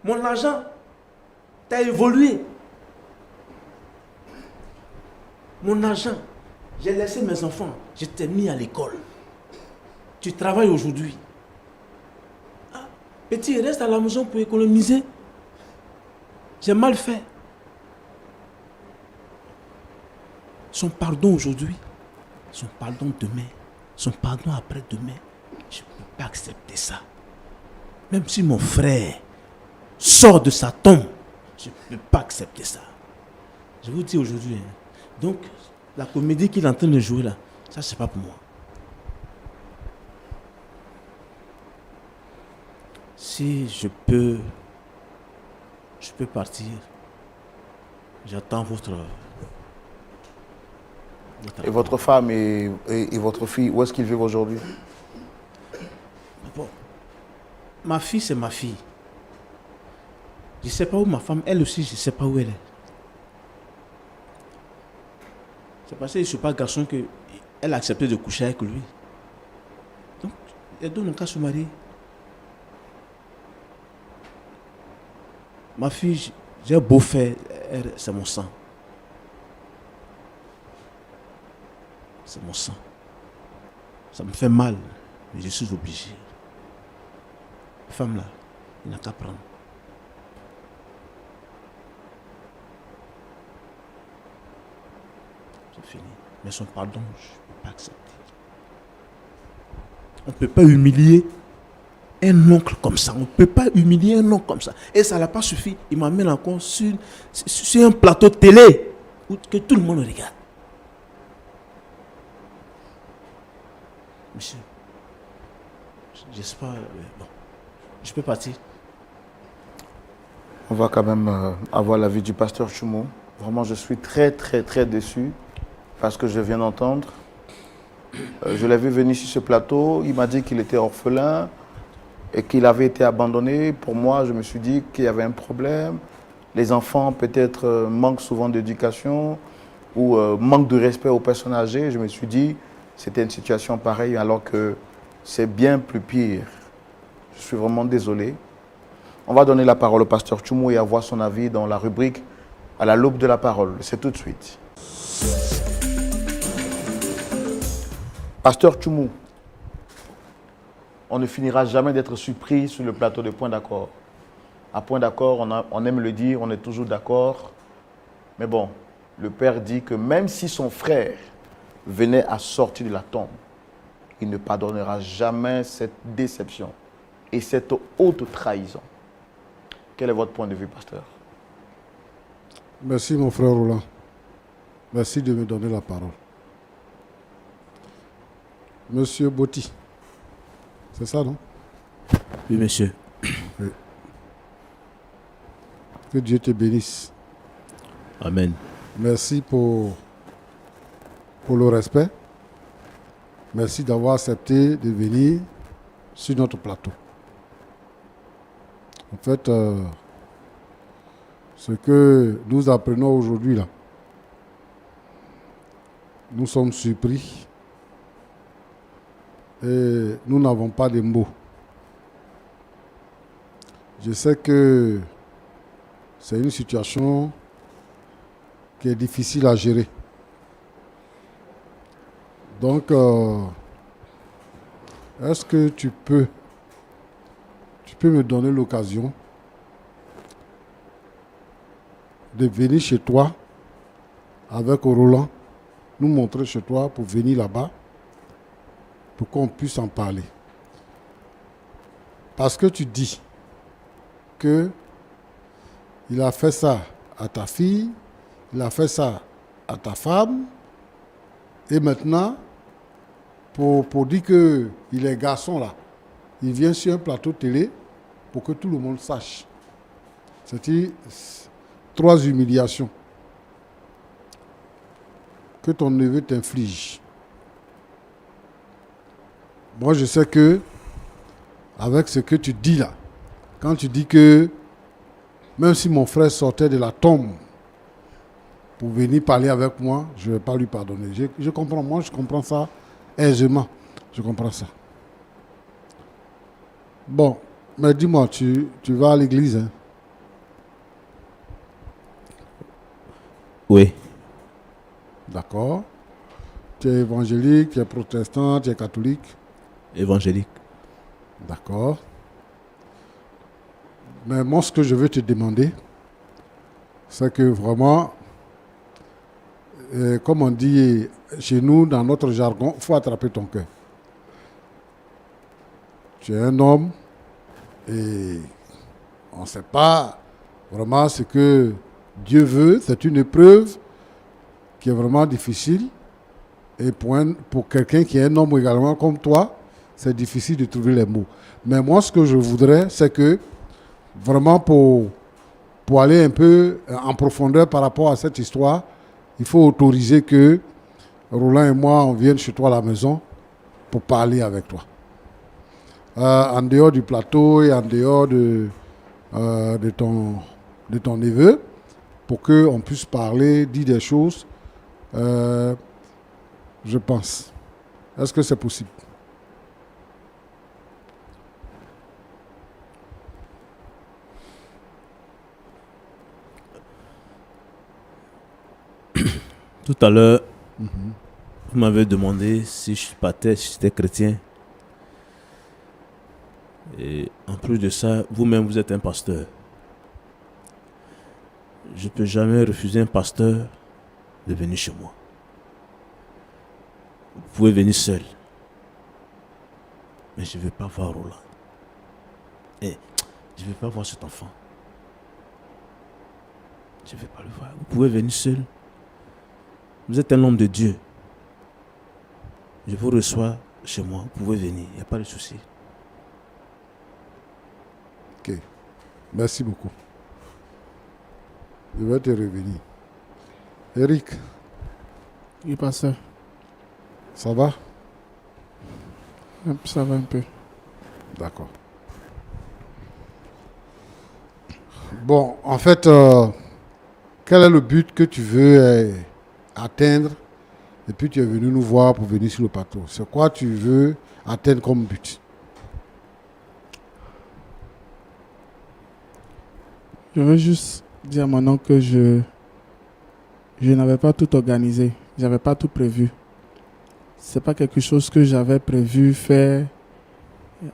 Mon argent, t'as évolué. Mon argent, j'ai laissé mes enfants, je t'ai mis à l'école. Tu travailles aujourd'hui. Ah, petit, reste à la maison pour économiser. J'ai mal fait. Son pardon aujourd'hui, son pardon demain, son pardon après-demain, je ne peux pas accepter ça. Même si mon frère sort de sa tombe, je ne peux pas accepter ça. Je vous dis aujourd'hui, hein. Donc, la comédie qu'il est en train de jouer là, ça c'est pas pour moi. Si je peux partir. J'attends votre... Et votre femme et votre fille, où est-ce qu'ils vivent aujourd'hui? Bon, ma fille, c'est ma fille. Je ne sais pas où ma femme, elle aussi, je ne sais pas où elle est. C'est parce que je ne suis pas garçon que elle a accepté de coucher avec lui. Donc, les deux n'ont qu'à se marier. Ma fille, j'ai beau faire, c'est mon sang. C'est mon sang. Ça me fait mal, mais je suis obligé. Femme là, il n'a qu'à prendre. C'est fini. Mais son pardon, je ne peux pas accepter. On ne peut pas humilier un oncle comme ça. On ne peut pas humilier un oncle comme ça. Et ça n'a pas suffi. Il m'amène encore sur un plateau de télé où que tout le monde regarde. Monsieur, j'espère. Bon, je peux partir. On va quand même avoir l'avis du pasteur Tchoumou. Vraiment, je suis très, très, très déçu parce que je viens d'entendre. Je l'ai vu venir sur ce plateau. Il m'a dit qu'il était orphelin et qu'il avait été abandonné. Pour moi, je me suis dit qu'il y avait un problème. Les enfants, peut-être, manquent souvent d'éducation ou manquent de respect aux personnes âgées. Je me suis dit c'était une situation pareille alors que c'est bien plus pire. Je suis vraiment désolé. On va donner la parole au pasteur Tchoumou et avoir son avis dans la rubrique à la loupe de la parole. C'est tout de suite. Pasteur Tchoumou, on ne finira jamais d'être surpris sur le plateau de Point d'accord. À Point d'accord, on aime le dire, on est toujours d'accord. Mais bon, le Père dit que même si son frère venait à sortir de la tombe, il ne pardonnera jamais cette déception et cette haute trahison. Quel est votre point de vue, pasteur? Merci mon frère Roland. Merci de me donner la parole. Monsieur Botti, c'est ça, non? Oui, monsieur. Oui. Que Dieu te bénisse. Amen. Merci pour le respect. Merci d'avoir accepté de venir sur notre plateau. En fait, ce que nous apprenons aujourd'hui, là, nous sommes surpris et nous n'avons pas de mots. Je sais que c'est une situation qui est difficile à gérer. Donc, est-ce que tu peux me donner l'occasion de venir chez toi avec Roland, nous montrer chez toi pour venir là-bas, pour qu'on puisse en parler. Parce que tu dis que il a fait ça à ta fille, il a fait ça à ta femme, et maintenant, pour dire qu'il est garçon là, il vient sur un plateau télé pour que tout le monde sache. C'est-à-dire 3 humiliations que ton neveu t'inflige. Moi, je sais que, avec ce que tu dis là, quand tu dis que même si mon frère sortait de la tombe pour venir parler avec moi, je ne vais pas lui pardonner. Je comprends, moi, je comprends ça aisément. Je comprends ça. Bon, mais dis-moi, tu vas à l'église, hein? Oui. D'accord. Tu es évangélique, tu es protestant, tu es catholique. Évangélique. D'accord. Mais moi, ce que je veux te demander, c'est que vraiment, comme on dit chez nous, dans notre jargon, il faut attraper ton cœur. Tu es un homme et on ne sait pas vraiment ce que Dieu veut. C'est une épreuve qui est vraiment difficile. Et pour quelqu'un qui est un homme également comme toi, c'est difficile de trouver les mots. Mais moi, ce que je voudrais, c'est que vraiment pour aller un peu en profondeur par rapport à cette histoire, il faut autoriser que Roland et moi, on vienne chez toi à la maison pour parler avec toi. En dehors du plateau et en dehors de ton neveu, pour qu'on puisse parler, dire des choses Je pense. Est-ce que c'est possible? Tout à l'heure, vous m'avez demandé si je partais, si j'étais chrétien. Et en plus de ça, vous-même, vous êtes un pasteur. Je ne peux jamais refuser un pasteur de venir chez moi. Vous pouvez venir seul. Mais je ne veux pas voir Roland. Et je ne veux pas voir cet enfant. Je ne vais pas le voir. Vous pouvez venir seul. Vous êtes un homme de Dieu. Je vous reçois chez moi. Vous pouvez venir. Il n'y a pas de souci. Ok. Merci beaucoup. Je vais te revenir. Eric, Oui, pasteur. ça va? Ça va un peu. D'accord. Bon, en fait, quel est le but que tu veux atteindre? Et puis tu es venu nous voir pour venir sur le plateau. C'est quoi tu veux atteindre comme but? Je veux juste dire maintenant que je n'avais pas tout organisé. Je n'avais pas tout prévu. C'est pas quelque chose que j'avais prévu faire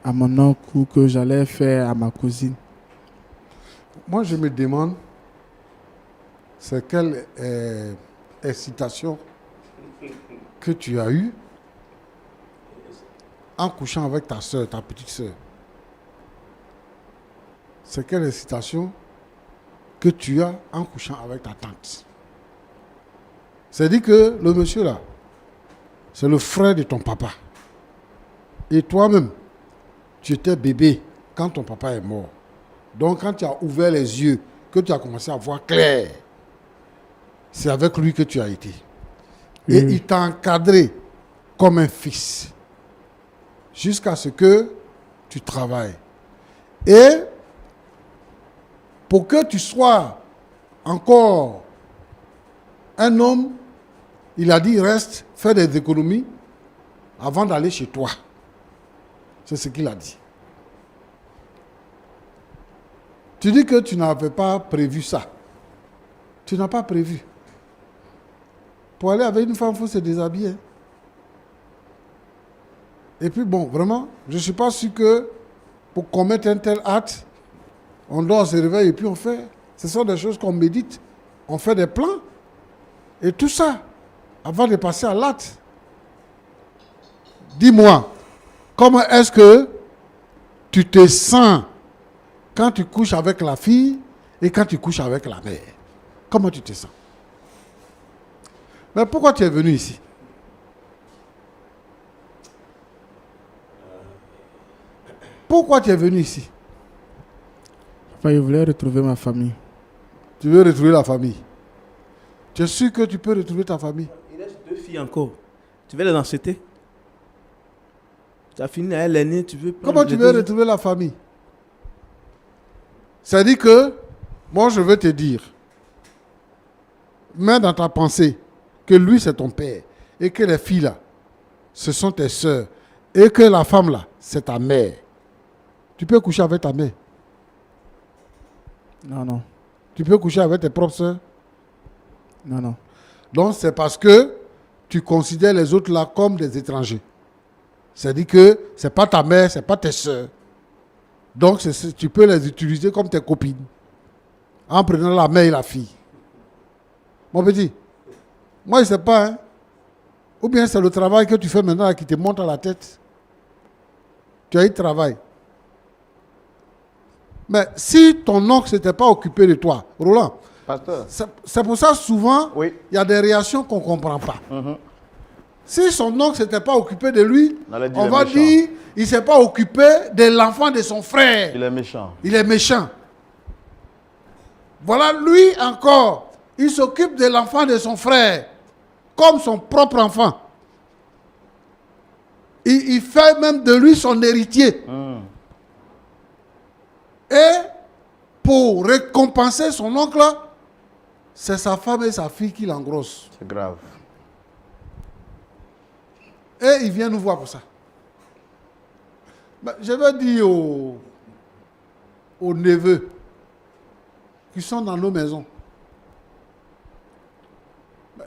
à mon oncle ou que j'allais faire à ma cousine. Moi, je me demande, c'est quelle excitation que tu as eue en couchant avec ta soeur, ta petite soeur. C'est quelle excitation que tu as en couchant avec ta tante. C'est-à-dire que le monsieur là, c'est le frère de ton papa. Et toi-même, tu étais bébé quand ton papa est mort. Donc quand tu as ouvert les yeux, que tu as commencé à voir clair, c'est avec lui que tu as été. Et il t'a encadré comme un fils. Jusqu'à ce que tu travailles. Et pour que tu sois encore un homme, il a dit reste, fais des économies avant d'aller chez toi. C'est ce qu'il a dit. Tu dis que tu n'avais pas prévu ça. Tu n'as pas prévu. Pour aller avec une femme, il faut se déshabiller. Et puis bon, vraiment, je ne suis pas sûr que pour commettre un tel acte, on doit se réveiller et puis on fait. Ce sont des choses qu'on médite. On fait des plans. Et tout ça, avant de passer à l'acte. Dis-moi, comment est-ce que tu te sens quand tu couches avec la fille et quand tu couches avec la mère? Comment tu te sens? Mais pourquoi tu es venu ici? Pourquoi tu es venu ici? Enfin, je voulais retrouver ma famille. Tu veux retrouver la famille? Tu es sûr que tu peux retrouver ta famille? Il reste 2 filles encore. Tu veux les enceter? Tu as fini avec l'aînée, tu veux... Comment tu veux retrouver la famille? C'est-à-dire que, moi je veux te dire, mets dans ta pensée que lui c'est ton père et que les filles là, ce sont tes soeurs et que la femme là, c'est ta mère. Tu peux coucher avec ta mère? Non, non. Tu peux coucher avec tes propres soeurs? Non, non. Donc c'est parce que tu considères les autres là comme des étrangers. C'est-à-dire que ce n'est pas ta mère, ce n'est pas tes soeurs. Donc tu peux les utiliser comme tes copines. En prenant la mère et la fille. Mon petit, moi je ne sais pas. Hein? Ou bien c'est le travail que tu fais maintenant là, qui te monte à la tête. Tu as eu travail. Mais si ton oncle ne s'était pas occupé de toi, Roland, Pasteur. c'est pour ça souvent, Oui. il y a des réactions qu'on ne comprend pas. Si son oncle ne s'était pas occupé de lui, On allait dire on il est va méchant. dire il ne s'est pas occupé de l'enfant de son frère. Il est méchant. Il est méchant. Voilà, lui encore, il s'occupe de l'enfant de son frère, comme son propre enfant. Il fait même de lui son héritier. Et pour récompenser son oncle, c'est sa femme et sa fille qui l'engrossent. C'est grave. Et il vient nous voir pour ça. Ben, je vais dire aux neveux qui sont dans nos maisons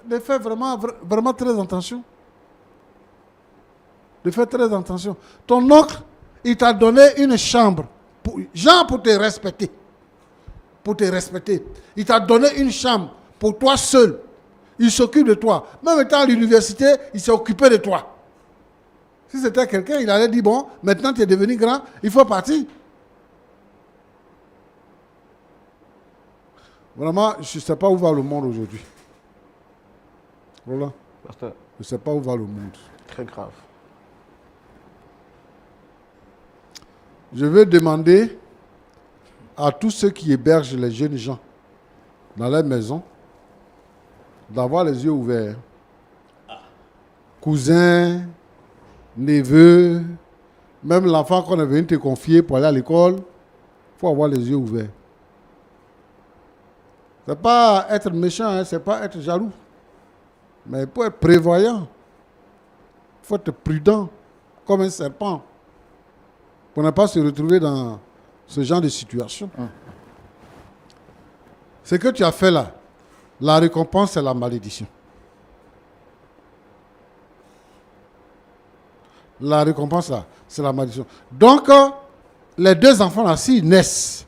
de faire vraiment très attention. De faire très attention. Ton oncle, il t'a donné une chambre, pour te respecter. Pour te respecter. Il t'a donné une chambre pour toi seul. Il s'occupe de toi. Même étant à l'université, il s'est occupé de toi. Si c'était quelqu'un, il allait dire, bon, maintenant tu es devenu grand, il faut partir. Vraiment, je ne sais pas où va le monde aujourd'hui. Voilà. Pasteur, Je ne sais pas où va le monde. très grave. Je veux demander à tous ceux qui hébergent les jeunes gens dans leur maison d'avoir les yeux ouverts. Cousins, neveux, même l'enfant qu'on est venu te confier pour aller à l'école, il faut avoir les yeux ouverts. Ce n'est pas être méchant, hein, ce n'est pas être jaloux. Mais il faut être prévoyant. Il faut être prudent, comme un serpent, pour ne pas se retrouver dans ce genre de situation. Ce que tu as fait là, la récompense, c'est la malédiction. La récompense là, c'est la malédiction. Donc, les deux enfants là, s'ils naissent,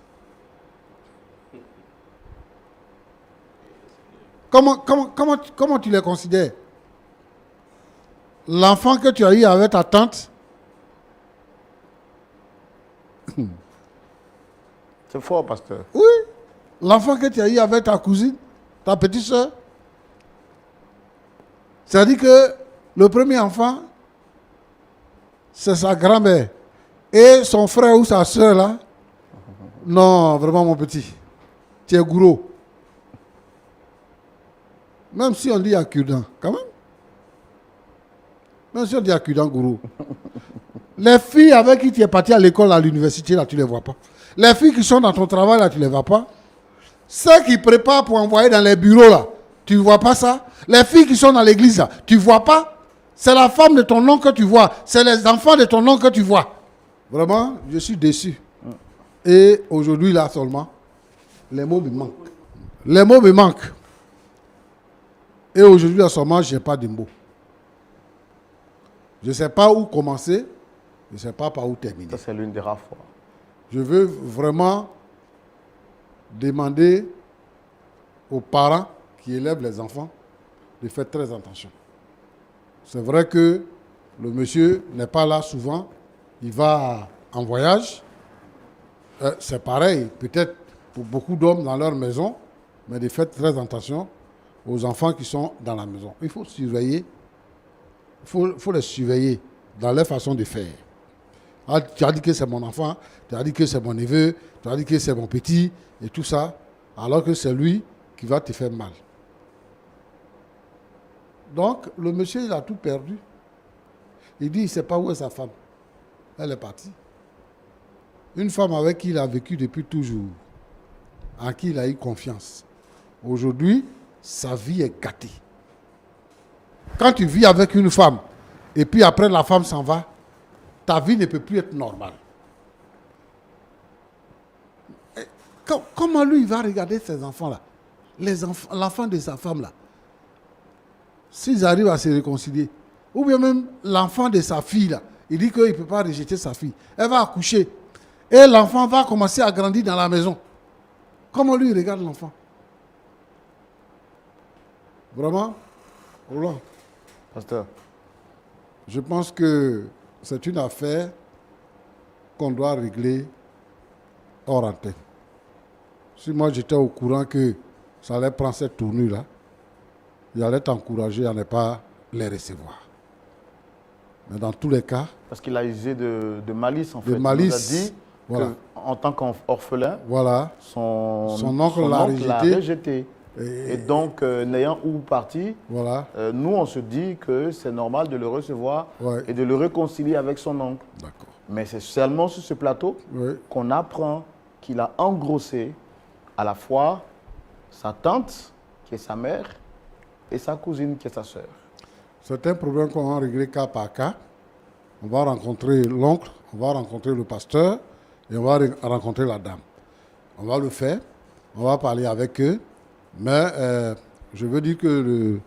comment tu les considères? L'enfant que tu as eu avec ta tante, C'est fort, pasteur. oui. L'enfant que tu as eu avec ta cousine, ta petite soeur, c'est-à-dire que le premier enfant, c'est sa grand-mère. Et son frère ou sa soeur là, non, vraiment mon petit, tu es gros. Même si on dit Akudan, quand même. Même si on dit Akudan, gros. Les filles avec qui tu es parti à l'école, à l'université, là, tu ne les vois pas. Les filles qui sont dans ton travail, là, tu ne les vois pas. Ceux qui préparent pour envoyer dans les bureaux, là, tu ne vois pas ça. Les filles qui sont dans l'église, là, tu ne vois pas. C'est la femme de ton oncle que tu vois. C'est les enfants de ton oncle que tu vois. Vraiment, je suis déçu. Et aujourd'hui, là seulement, les mots me manquent. Les mots me manquent. Et aujourd'hui, là seulement, je n'ai pas de mots. Je ne sais pas où commencer. Je ne sais pas par où terminer. Ça, c'est l'une des rares fois. Je veux vraiment demander aux parents qui élèvent les enfants de faire très attention. C'est vrai que le monsieur n'est pas là souvent. Il va en voyage. C'est pareil, peut-être pour beaucoup d'hommes dans leur maison, mais de faire très attention aux enfants qui sont dans la maison. Il faut surveiller. Il faut les surveiller dans leur façon de faire. Ah, tu as dit que c'est mon enfant, tu as dit que c'est mon neveu, tu as dit que c'est mon petit, et tout ça, alors que c'est lui qui va te faire mal. Donc, le monsieur, il a tout perdu. Il dit, il ne sait pas où est sa femme. Elle est partie. Une femme avec qui il a vécu depuis toujours, à qui il a eu confiance. Aujourd'hui, sa vie est gâtée. Quand tu vis avec une femme, et puis après la femme s'en va, ta vie ne peut plus être normale. Et comment lui, il va regarder ses enfants-là, l'enfant de sa femme-là, s'ils arrivent à se réconcilier, ou bien même l'enfant de sa fille-là, il dit qu'il ne peut pas rejeter sa fille. Elle va accoucher, et l'enfant va commencer à grandir dans la maison. Comment lui, il regarde l'enfant? Vraiment, voilà. Pasteur. Je pense que c'est une affaire qu'on doit régler hors antenne. Si moi j'étais au courant que ça allait prendre cette tournure-là, j'allais t'encourager à ne pas les recevoir. Mais dans tous les cas... Parce qu'il a usé de malice, en fait. De malice. Il nous a dit voilà. qu'en tant qu'orphelin, voilà. son oncle l'a rejeté. Et donc, n'ayant où parti, voilà. Nous, on se dit que c'est normal de le recevoir Ouais. et de le réconcilier avec son oncle. D'accord. Mais c'est seulement sur ce plateau qu'on apprend qu'il a engrossé à la fois sa tante, qui est sa mère, et sa cousine, qui est sa sœur. Certains problèmes qu'on va régler cas par cas. On va rencontrer l'oncle, on va rencontrer le pasteur et on va rencontrer la dame. On va le faire, on va parler avec eux, mais je veux dire que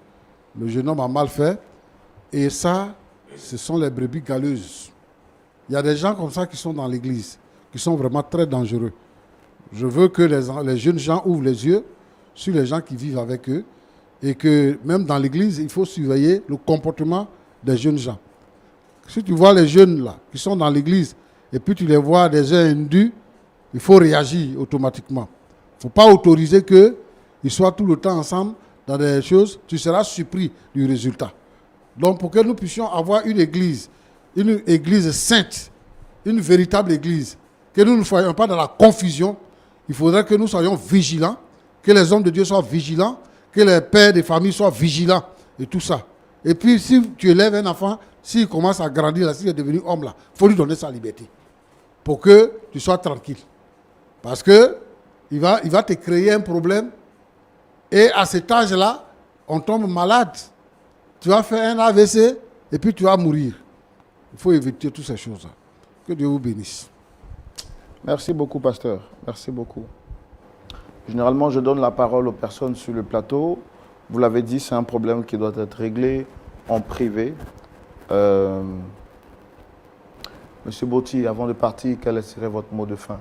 le jeune homme a mal fait et ça, ce sont les brebis galeuses. Il y a des gens comme ça qui sont dans l'église, qui sont vraiment très dangereux. Je veux que les jeunes gens ouvrent les yeux sur les gens qui vivent avec eux et que même dans l'église, il faut surveiller le comportement des jeunes gens. Si tu vois les jeunes là qui sont dans l'église et puis tu les vois des heures indues, il faut réagir automatiquement. Il ne faut pas autoriser qu'ils soient tout le temps ensemble dans des choses. Tu seras surpris du résultat. Donc pour que nous puissions avoir une église sainte, une véritable église, que nous ne soyons pas dans la confusion, il faudrait que nous soyons vigilants, que les hommes de Dieu soient vigilants, que les pères de famille soient vigilants et tout ça. Et puis si tu élèves un enfant, s'il commence à grandir, s'il est devenu homme là, il faut lui donner sa liberté pour que tu sois tranquille. Parce que il va te créer un problème et à cet âge-là, on tombe malade. Tu vas faire un AVC et puis tu vas mourir. Il faut éviter toutes ces choses-là. Que Dieu vous bénisse. Merci beaucoup, pasteur. Merci beaucoup. Généralement, je donne la parole aux personnes sur le plateau. Vous l'avez dit, c'est un problème qui doit être réglé en privé. Monsieur Botti, avant de partir, quel serait votre mot de fin?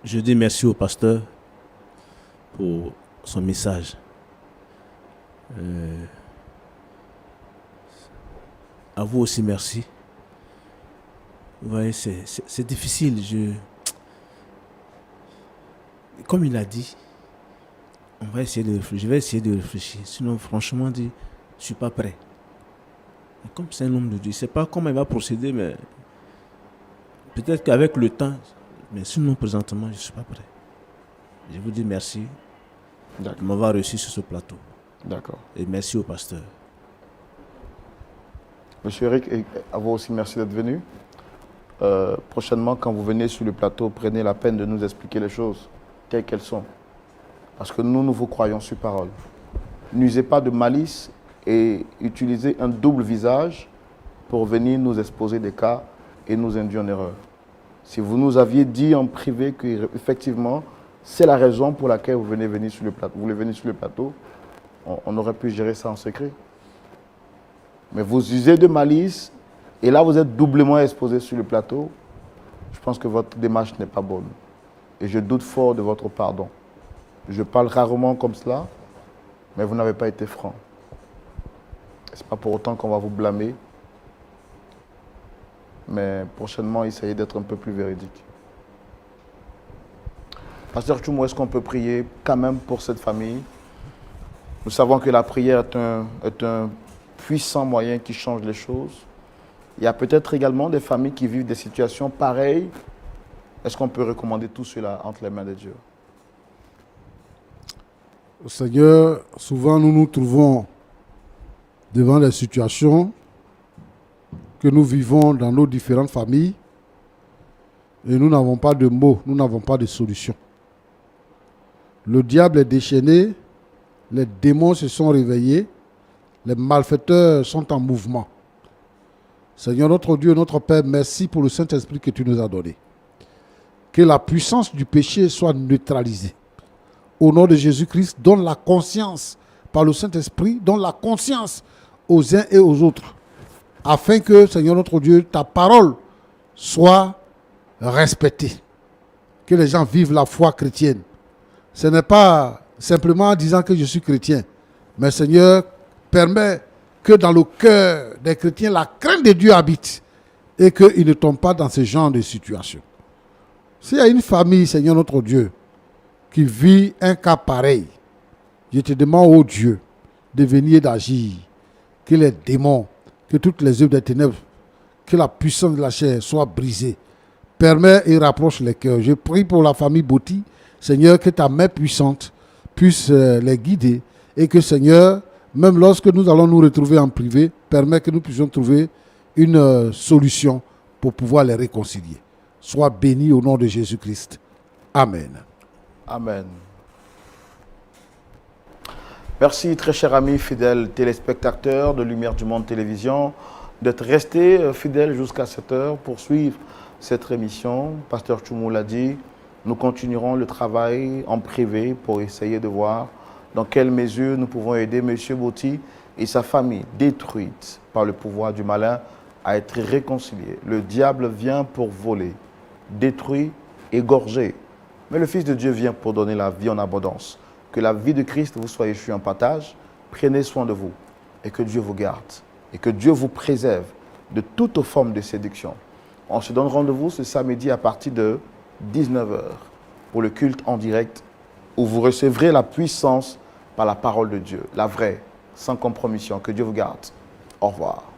Je dis merci au pasteur pour son message. À vous aussi, merci. Vous voyez, c'est difficile. Comme il a dit, je vais essayer de réfléchir. Sinon, franchement, je ne suis pas prêt. Et comme c'est un homme de Dieu, je ne sais pas comment il va procéder, mais peut-être qu'avec le temps, mais sinon, présentement, je ne suis pas prêt. Je vous dis merci de m'avoir reçu sur ce plateau. D'accord. Et merci au pasteur. Monsieur Eric, à vous aussi, merci d'être venu. Prochainement, quand vous venez sur le plateau, prenez la peine de nous expliquer les choses telles qu'elles sont. Parce que nous vous croyons sur parole. N'usez pas de malice et utilisez un double visage pour venir nous exposer des cas et nous induire en erreur. Si vous nous aviez dit en privé qu'effectivement, c'est la raison pour laquelle vous voulez venir sur le plateau, on aurait pu gérer ça en secret. Mais vous usez de malice et là vous êtes doublement exposé sur le plateau. Je pense que votre démarche n'est pas bonne. Et je doute fort de votre pardon. Je parle rarement comme cela, mais vous n'avez pas été franc. Ce n'est pas pour autant qu'on va vous blâmer. Mais prochainement, essayez d'être un peu plus véridique. Pasteur Tchoumou, est-ce qu'on peut prier quand même pour cette famille? Nous savons que la prière est un puissant moyen qui change les choses. Il y a peut-être également des familles qui vivent des situations pareilles. Est-ce qu'on peut recommander tout cela entre les mains de Dieu? Seigneur, souvent nous nous trouvons devant des situations que nous vivons dans nos différentes familles et nous n'avons pas de mots, nous n'avons pas de solution. Le diable est déchaîné, les démons se sont réveillés, les malfaiteurs sont en mouvement. Seigneur notre Dieu, notre Père, merci pour le Saint-Esprit que tu nous as donné. Que la puissance du péché soit neutralisée. Au nom de Jésus-Christ, donne la conscience par le Saint-Esprit, donne la conscience aux uns et aux autres, afin que, Seigneur notre Dieu, ta parole soit respectée. Que les gens vivent la foi chrétienne. Ce n'est pas simplement en disant que je suis chrétien, mais Seigneur, permet que dans le cœur des chrétiens, la crainte de Dieu habite et qu'ils ne tombent pas dans ce genre de situation. S'il y a une famille, Seigneur notre Dieu, qui vit un cas pareil, je te demande, ô Dieu, de venir d'agir, que les démons, que toutes les œuvres des ténèbres, que la puissance de la chair soit brisée. Permets et rapproche les cœurs. Je prie pour la famille Botti, Seigneur, que ta main puissante puisse les guider et que, Seigneur, même lorsque nous allons nous retrouver en privé, permets que nous puissions trouver une solution pour pouvoir les réconcilier. Sois béni au nom de Jésus-Christ. Amen. Amen. Merci, très chers amis, fidèles téléspectateurs de Lumière du Monde Télévision, d'être restés fidèles jusqu'à cette heure pour suivre cette émission. Pasteur Tchoumou l'a dit, nous continuerons le travail en privé pour essayer de voir dans quelle mesure nous pouvons aider M. Botti et sa famille, détruite par le pouvoir du malin, à être réconciliés. Le diable vient pour voler, détruire, égorger. Mais le Fils de Dieu vient pour donner la vie en abondance. Que la vie de Christ vous soit échue en partage. Prenez soin de vous et que Dieu vous garde et que Dieu vous préserve de toute forme de séduction. On se donne rendez-vous ce samedi à partir de 19 h pour le culte en direct où vous recevrez la puissance par la parole de Dieu, la vraie, sans compromission. Que Dieu vous garde. Au revoir.